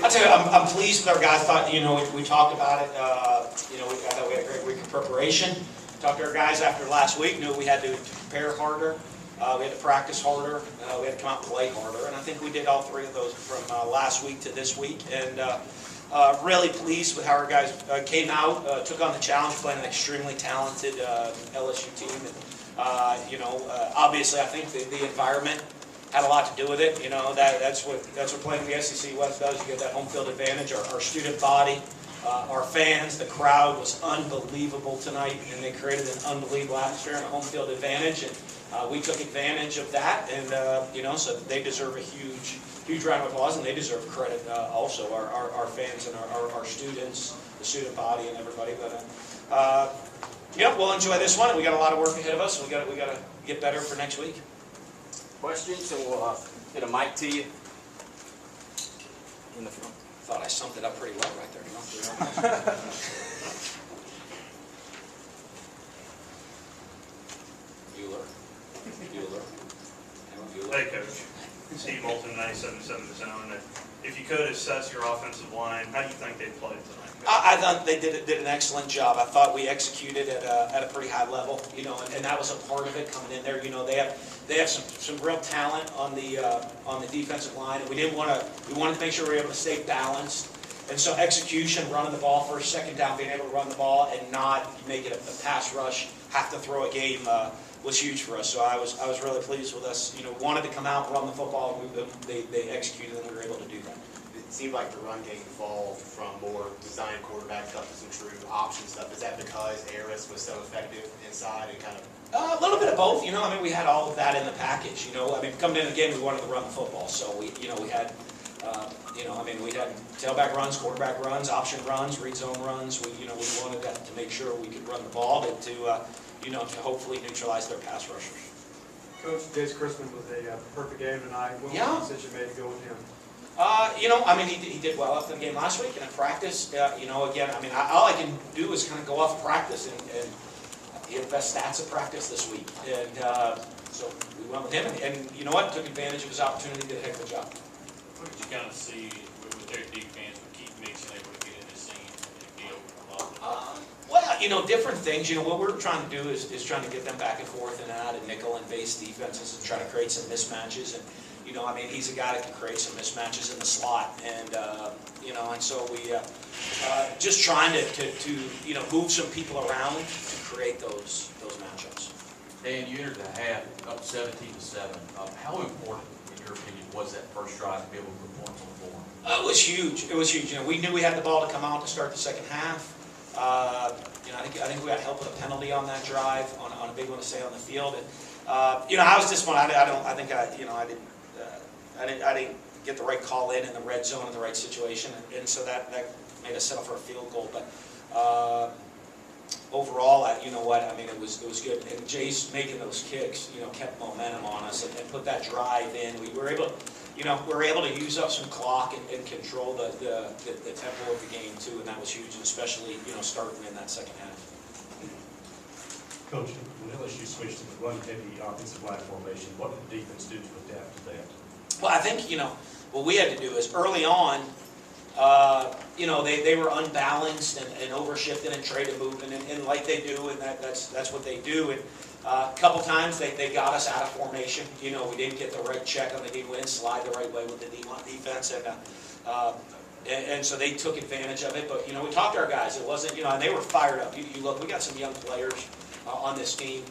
I tell you, I'm pleased with our guys. Thought, we talked about it. I thought we had a great week of preparation. Talked to our guys after last week. Knew we had to prepare harder. We had to practice harder. We had to come out and play harder. And I think we did all three of those from last week to this week. And really pleased with how our guys came out, took on the challenge, playing an extremely talented LSU team. And, obviously, I think the environment had a lot to do with it. That's what playing the SEC West does. You get that home field advantage. Our student body, our fans, the crowd was unbelievable tonight, and they created an unbelievable atmosphere and a home field advantage. And we took advantage of that, and so they deserve a huge round of applause, and they deserve credit also. Our fans and our students, the student body, and everybody. But we'll enjoy this one. We got a lot of work ahead of us. We got to get better for next week. Questions, and we'll get a mic to you in the front. Thought I summed it up pretty well right there. Bueller. Hey, Coach. Steve Moulton, 97.7 The Zone. If you could assess your offensive line, how do you think they played tonight? I thought they did an excellent job. I thought we executed at a pretty high level, and that was a part of it coming in there. They have some real talent on the defensive line, and we wanted to make sure we were able to stay balanced. And so execution, running the ball first, second down, being able to run the ball and not make it a pass rush, have to throw a game was huge for us. So I was really pleased with us. Wanted to come out and run the football, and they executed, and we were able to do that. It seemed like the run game evolved from more design quarterback stuff to some true option stuff. Is that because Harris was so effective inside and kind of? A little bit of both. We had all of that in the package. Coming in the game, we wanted to run the football, so we had, we had tailback runs, quarterback runs, option runs, read zone runs. We wanted that to make sure we could run the ball, but to hopefully neutralize their pass rushers. Coach, Jace Christman was a perfect game tonight. What was the decision made to go with him? He did well after the game last week, and in practice, again, all I can do is kind of go off of practice, and he had the best stats of practice this week, and so we went with him, and you know what, took advantage of his opportunity, did a heck of a job. What did you kind of see with their defense, with Keith Mixon able to get in the scene and be able to Well, different things. What we're trying to do is trying to get them back and forth and out of nickel and base defenses and try to create some mismatches. And he's a guy that can create some mismatches in the slot, and and so we just trying to move some people around to create those matchups. Dan, you entered the half up 17-7. How important, in your opinion, was that first drive to be able to put points on the board? It was huge. It was huge. We knew we had the ball to come out to start the second half. I think we got help with a penalty on that drive, on a big one to stay on the field. And I was disappointed. I didn't get the right call in the red zone in the right situation, and so that made us settle for a field goal. But overall, it was good. And Jace making those kicks, kept momentum on us and put that drive in. We were able to use up some clock and control the tempo of the game too, and that was huge, and especially starting in that second half. Coach, when LSU switched to the run-heavy offensive line formation, what did the defense do to adapt to that? Well, I think what we had to do is early on, they were unbalanced and overshifting and traded movement and like they do, and that's what they do. And a couple times they got us out of formation. We didn't get the right check on the D. We didn't slide the right way with the D1 defense, and so they took advantage of it. But we talked to our guys. It wasn't and they were fired up. You look, we got some young players on this team,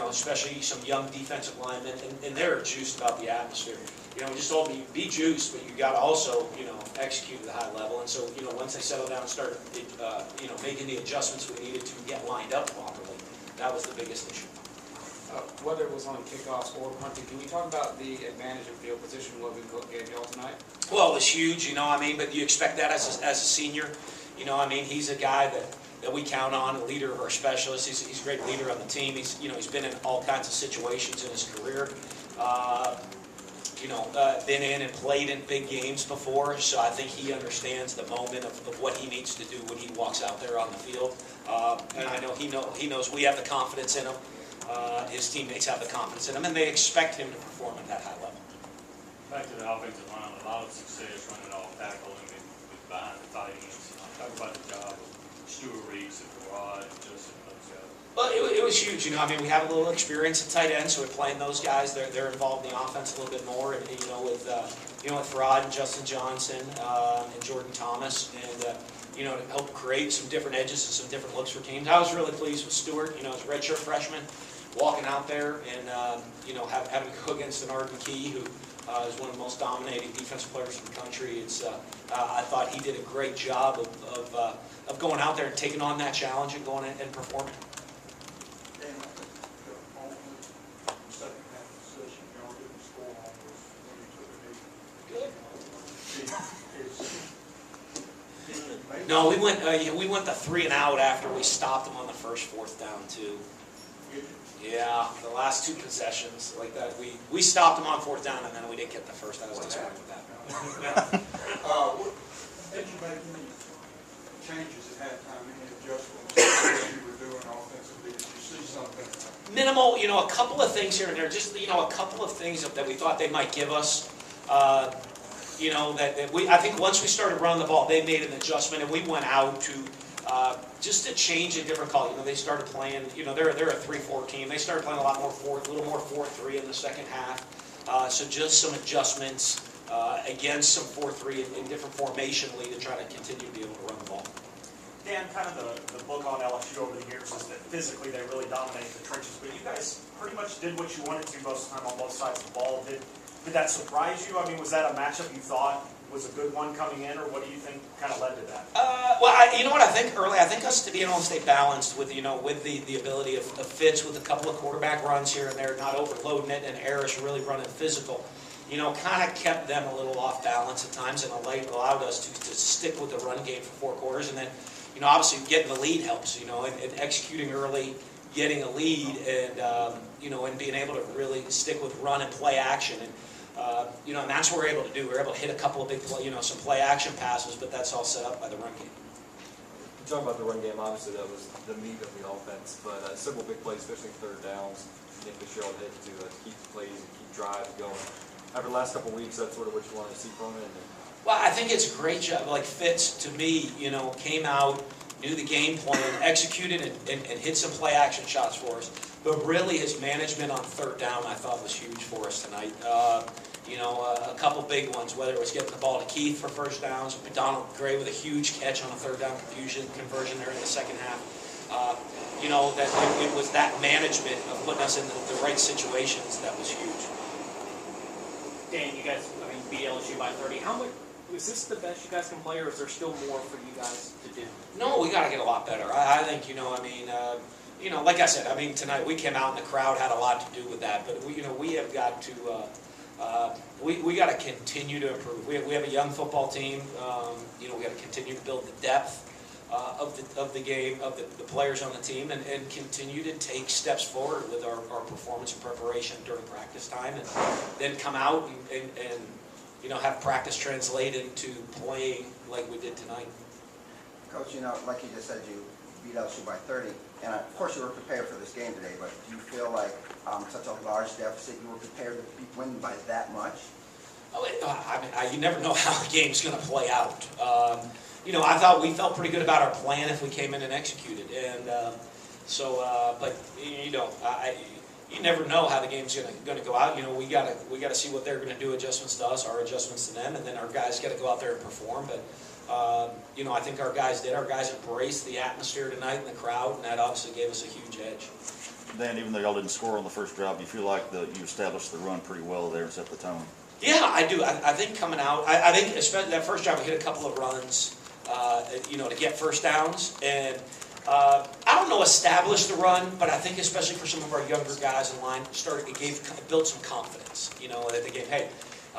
especially some young defensive linemen, and they're juiced about the atmosphere. We just told them, be juiced, but you got to also, execute at a high level. And so, once they settled down and started, making the adjustments we needed to get lined up properly, that was the biggest issue. Whether it was on kickoffs or punting, can you talk about the advantage of field position what we gave y'all tonight? Well, it was huge, but you expect that as a senior. He's a guy that we count on, a leader of our specialists. He's a great leader on the team. He's been in all kinds of situations in his career. Been in and played in big games before, so I think he understands the moment of what he needs to do when he walks out there on the field. And I know he knows we have the confidence in him. His teammates have the confidence in him, and they expect him to perform at that high level. Back to the offensive line, a lot of success running off tackle and behind the tight ends. Talk about the job of Stuart Reeves and Rod and Justin and those guys. Well, it was huge. You know, I mean, we have a little experience at tight end, so we're playing those guys. They're involved in the offense a little bit more, and with Rod and Justin Johnson and Jordan Thomas, and to help create some different edges and some different looks for teams. I was really pleased with Stewart. You know, as a redshirt freshman, walking out there and having to go against an Arden Key who is one of the most dominating defensive players in the country. I thought he did a great job of going out there and taking on that challenge and going and performing. Dan, I think the only second half position y'all didn't score on was when you took a knee. Good. No, we went the 3 and out after we stopped them on the first 4th down too. Yeah, the last 2 possessions like that, we stopped them on 4th down and then we didn't get the first. I was disappointed with that. Did you make any changes at halftime, any adjustments that you were doing offensively? Did you see something? Minimal, a couple of things here and there, just, a couple of things that we thought they might give us. I think once we started running the ball, they made an adjustment, and we went out to just to change a different call. They started playing. They're a 3-4 team. They started playing a little more 4-3 in the second half. So just some adjustments against some 4-3 in different formationally to try to continue to be able to run the ball. Dan, kind of the book on LSU over the years is that physically they really dominated the trenches, but you guys pretty much did what you wanted to most of the time on both sides of the ball. Did that surprise you? I mean, was that a matchup you thought was a good one coming in, or what do you think kind of led to that? You know what I think early? I think us to being able to stay balanced with the ability of Fitz with a couple of quarterback runs here and there, not overloading it, and Harris really running physical. Kind of kept them a little off balance at times and allowed us to stick with the run game for 4 quarters. And then, obviously getting the lead helps, and executing early, getting a lead, and being able to really stick with run and play action. And that's what we're able to do. We're able to hit a couple of big some play action passes, but that's all set up by the run game. You're talking about the run game, obviously that was the meat of the offense, but several big plays, especially 3rd downs, Nick Fitzgerald hit to keep the plays and keep drives going. After the last couple of weeks, that's sort of what you want to see from it. Well, I think it's a great job. Like Fitz, to me, came out, knew the game plan, executed and hit some play action shots for us. But really, his management on 3rd down, I thought, was huge for us tonight. A couple big ones, whether it was getting the ball to Keith for 1st downs, McDonald Gray with a huge catch on a 3rd down conversion there in the second half. That it was that management of putting us in the right situations that was huge. Dan, you guys, beat LSU by 30. How much is this the best you guys can play, or is there still more for you guys to do? No, we got to get a lot better. I think like I said, tonight we came out and the crowd had a lot to do with that. But we have got to we got to continue to improve. We have a young football team. We got to continue to build the depth of the game, of the players on the team, and continue to take steps forward with our performance and preparation during practice time, and then come out and have practice translate into playing like we did tonight. Coach, like you just said, you beat LSU by 30, and of course you were prepared for this game today, but do you feel like such a large deficit, you were prepared to win by that much? You never know how a game's going to play out. I thought we felt pretty good about our plan if we came in and executed, and but you never know how the game's going to go out. We got to see what they're going to do, adjustments to us, our adjustments to them, and then our guys got to go out there and perform. But I think our guys did. Our guys embraced the atmosphere tonight and the crowd, and that obviously gave us a huge edge. Dan, even though y'all didn't score on the first drive, you feel like you established the run pretty well there and set the tone? Yeah, I do. I think coming out, I think especially that first drive, we hit a couple of runs, to get 1st downs, and I don't know establish the run, but I think especially for some of our younger guys in line, it built some confidence. That they gave, hey,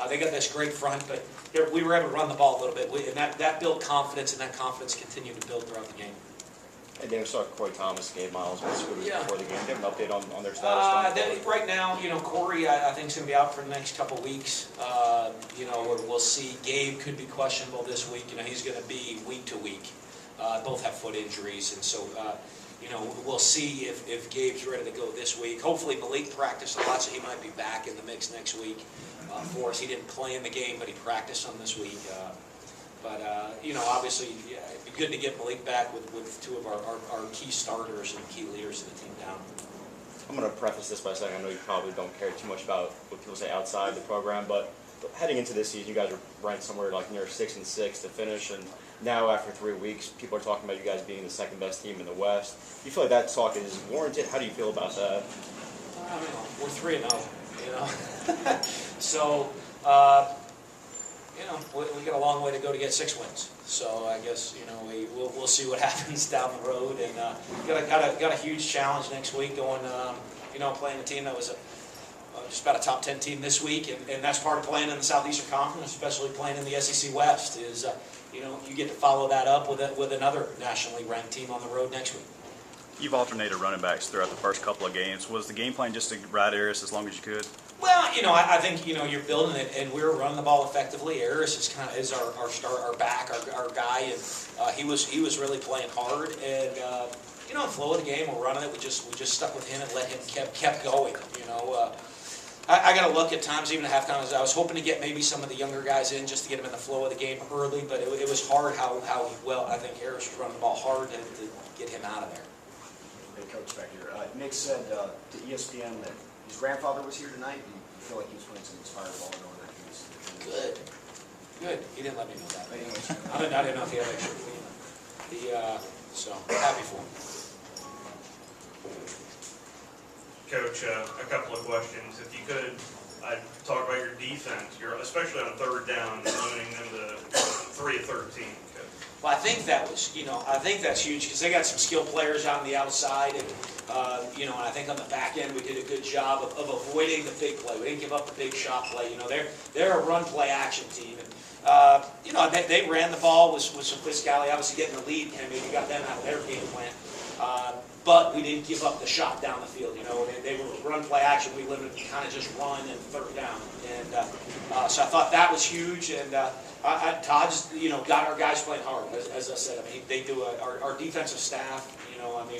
they got this great front, but we were able to run the ball a little bit, and that built confidence, and that confidence continued to build throughout the game. Hey, Dan, we saw Corey Thomas, Gabe Miles, before the game. Do you have an update on their status? Right now, Corey, I think is going to be out for the next couple of weeks. We'll see. Gabe could be questionable this week. He's going to be week to week. Both have foot injuries, and so we'll see if Gabe's ready to go this week. Hopefully Malik practiced a lot, so he might be back in the mix next week for us. He didn't play in the game, but he practiced some this week. Obviously, it'd be good to get Malik back with two of our key starters and key leaders of the team down. I'm going to preface this by saying I know you probably don't care too much about what people say outside the program, but heading into this season, you guys were ranked somewhere like near 6-6 to finish, and now after 3 weeks, people are talking about you guys being the second best team in the West. Do you feel like that talk is warranted? How do you feel about that? We're 3-0, so we got a long way to go to get 6 wins. So I guess we'll see what happens down the road, and got a huge challenge next week going playing a team that was just about a top 10 team this week, and that's part of playing in the Southeastern Conference, especially playing in the SEC West. Is you get to follow that up with another nationally ranked team on the road next week. You've alternated running backs throughout the first couple of games. Was the game plan just to ride Harris as long as you could? Well, I think you're building it, and we're running the ball effectively. Harris is our back, our guy, and he was really playing hard. And the flow of the game, we're running it. We just stuck with him and let him kept going. I got to look at times, even at halftime. I was hoping to get maybe some of the younger guys in just to get them in the flow of the game early, but it was hard how well I think Harris was running the ball hard to get him out of there. Hey, Coach, back here. Nick said to ESPN that his grandfather was here tonight. Do you feel like he was playing some inspired ball knowing that he was good? He didn't let me know that. I didn't know if he had extra. So happy for him. Coach, a couple of questions. If you could, I'd talk about your defense. Especially on third down, limiting them to 3 of 13. Well, I think that was, I think that's huge because they got some skilled players out on the outside, and and I think on the back end we did a good job of avoiding the big play. We didn't give up the big shot play. They're a run play action team, and they ran the ball with some physicality, obviously getting the lead, and maybe got them out of their game plan. But we didn't give up the shot down the field. They were run play action. We limited to kind of just run and third down, and so I thought that was huge. And Todd's got our guys playing hard, as I said. They do our defensive staff.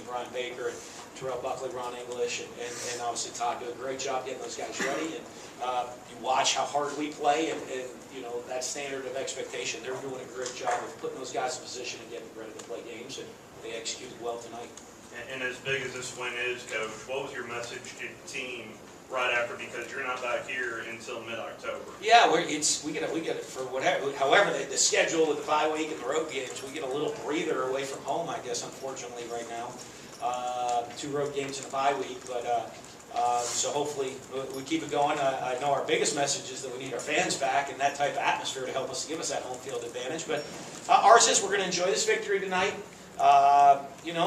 Brian Baker and Terrell Buckley, Ron English, and obviously Todd do a great job getting those guys ready. And you watch how hard we play, and that standard of expectation. They're doing a great job of putting those guys in position and getting ready to play games, and they executed well tonight. And as big as this win is, Coach, what was your message to the team right after? Because you're not back here until mid-October. Yeah, we get it for whatever. However, the schedule with the bye week and the road games, we get a little breather away from home, I guess, unfortunately, right now. 2 road games in the bye week, but so hopefully we keep it going. I know our biggest message is that we need our fans back and that type of atmosphere to help us give us that home field advantage. But ours is we're going to enjoy this victory tonight.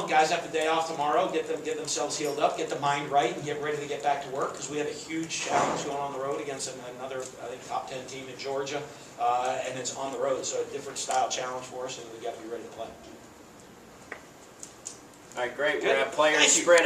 Guys have the day off tomorrow, get themselves healed up, get the mind right, and get ready to get back to work because we have a huge challenge going on the road against another, I think, top 10 team in Georgia, and it's on the road, so a different style challenge for us, and we got to be ready to play. All right, great. We're going to have players spread out.